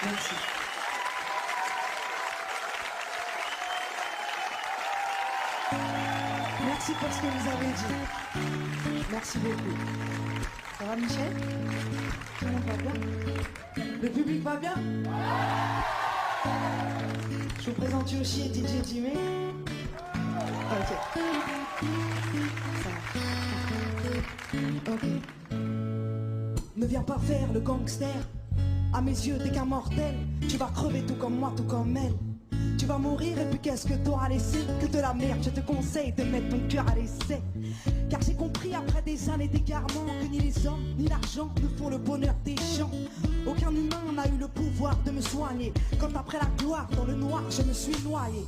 Merci. Merci pour ce que vous avez dit. Merci beaucoup. Ça va, Michel? Tout le monde va bien? Le public va bien? Je vous présente Yoshi et DJ Jimmy. Ok. Ça va. Ok. Ne viens pas faire le gangster. À mes yeux, t'es qu'un mortel. Tu vas crever tout comme moi, tout comme elle. Tu vas mourir et puis qu'est-ce que t'auras laissé? Que de la merde, je te conseille de mettre ton cœur à l'essai. Car j'ai compris après des années d'égarement que ni les hommes ni l'argent ne font le bonheur des gens. Aucun humain n'a eu le pouvoir de me soigner. Quand après la gloire dans le noir je me suis noyé.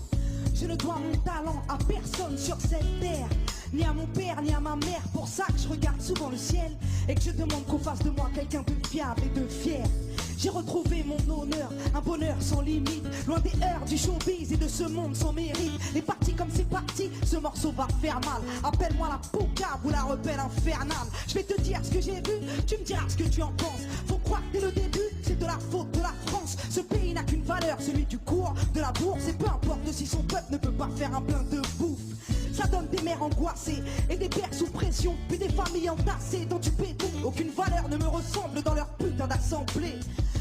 Je ne dois mon talent à personne sur cette terre, ni à mon père ni à ma mère. Pour ça que je regarde souvent le ciel et que je demande qu'on fasse de moi quelqu'un de fiable et de fier. J'ai retrouvé mon honneur, un bonheur sans limite, loin des heures du showbiz et de ce monde sans mérite. Les parties comme c'est parti, ce morceau va faire mal. Appelle-moi la poucave ou la rebelle infernale. Je vais te dire ce que j'ai vu, tu me diras ce que tu en penses. Faut croire que dès le début, c'est de la faute de la France. Ce pays n'a qu'une valeur, celui du cours, de la bourse. Et peu importe si son peuple ne peut pas faire un plein de bouffe. Ça donne des mères angoissées et des pères sous pression, puis des familles entassées dans du béton. Aucune valeur ne me ressemble dans leur putain d'assemblée.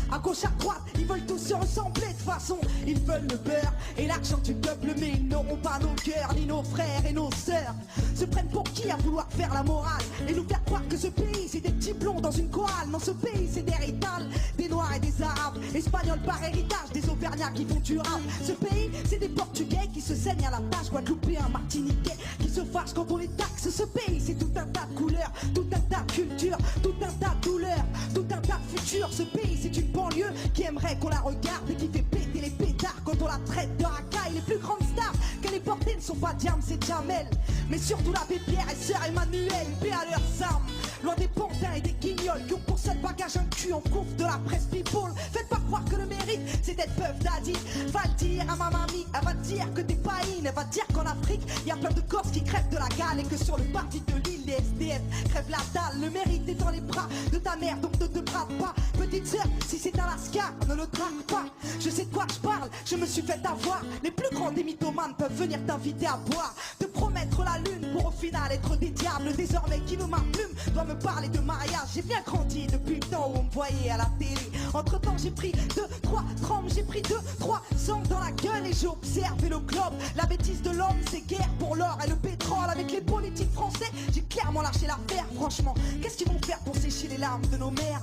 À gauche, à droite, ils veulent tous se ressembler. De toute façon, ils veulent le beurre et l'argent du peuple, mais ils n'auront pas nos cœurs, ni nos frères et nos sœurs. Se prennent pour qui à vouloir faire la morale et nous faire croire que ce pays c'est des petits blonds dans une chorale. Non, ce pays c'est des Ritales, des Noirs et des Arabes, Espagnols par héritage, des Auvergnats qui font du rap. Ce pays c'est des Portugais qui se saignent à la tâche, Guadeloupéens, Martiniquais qui se fâchent quand on les taxe. Ce pays c'est tout un tas de couleurs, tout un tas de cultures, tout un tas de douleurs, tout un tas de futurs. Ce pays c'est une banlieue qui aimerait qu'on la regarde et qui fait péter les pétards quand on la traite de racaille. Les plus grandes stars qu'elle est portée ne sont pas Diam, c'est Jamel, mais surtout l'abbé Pierre et sœur Emmanuel. Paix à leurs âmes, loin des pantins et des guignols qui ont pour seul bagage un cul en couvre de la presse people. Faites pas croire que le mérite c'est d'être veuve d'Adi. Va le dire à ma mamie, elle va te dire que t'es pas in. Elle va te dire qu'en Afrique y a plein de Corses qui crèvent de la gale et que sur le parti de l'île les SDF crèvent la dalle. Le mérite est dans les bras de ta mère, donc ne te brade pas. Petite sœur, si c'est un lascar, ne le traque pas. Je sais de quoi je parle, je me suis fait avoir. Les plus grands des mythomanes peuvent venir t'inviter à boire, te promettre la lune pour au final être des diables. Désormais qui veut ma plume doit me parler de mariage. J'ai bien grandi depuis le temps où on me voyait à la télé. Entre temps j'ai pris 2-3 trempes, j'ai pris 2-3 ans dans la gueule et j'ai observé le globe. La bêtise de l'homme c'est guerre pour l'or et le pétrole. Avec les politiques français j'ai clairement lâché l'affaire. Franchement, qu'est-ce qu'ils vont faire pour sécher les larmes de nos mères?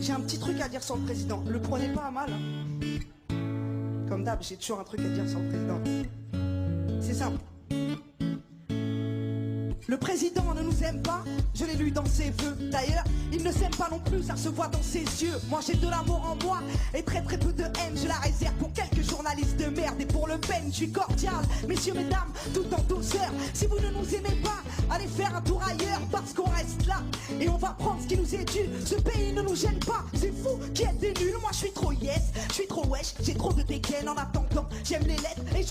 J'ai un petit truc à dire sur le président, le prenez pas à mal hein. Comme d'hab, j'ai toujours un truc à dire sur le président. C'est simple. Le président ne nous aime pas, je l'ai lu dans ses vœux. D'ailleurs, il ne s'aime pas non plus, ça se voit dans ses yeux. Moi j'ai de l'amour en moi et très très peu de haine. Je la réserve pour quelques journalistes de merde. Et pour Le Pen, je suis cordial, messieurs, mesdames, tout en douceur. Si vous ne nous aimez pas, allez faire un tour ailleurs, parce qu'on reste là et on va prendre ce qui nous est dû. Ce pays ne nous gêne pas, c'est vous qui êtes des nuls. Moi je suis trop yes, je suis trop wesh, j'ai trop de dégaine. En attendant, j'aime les lettres et je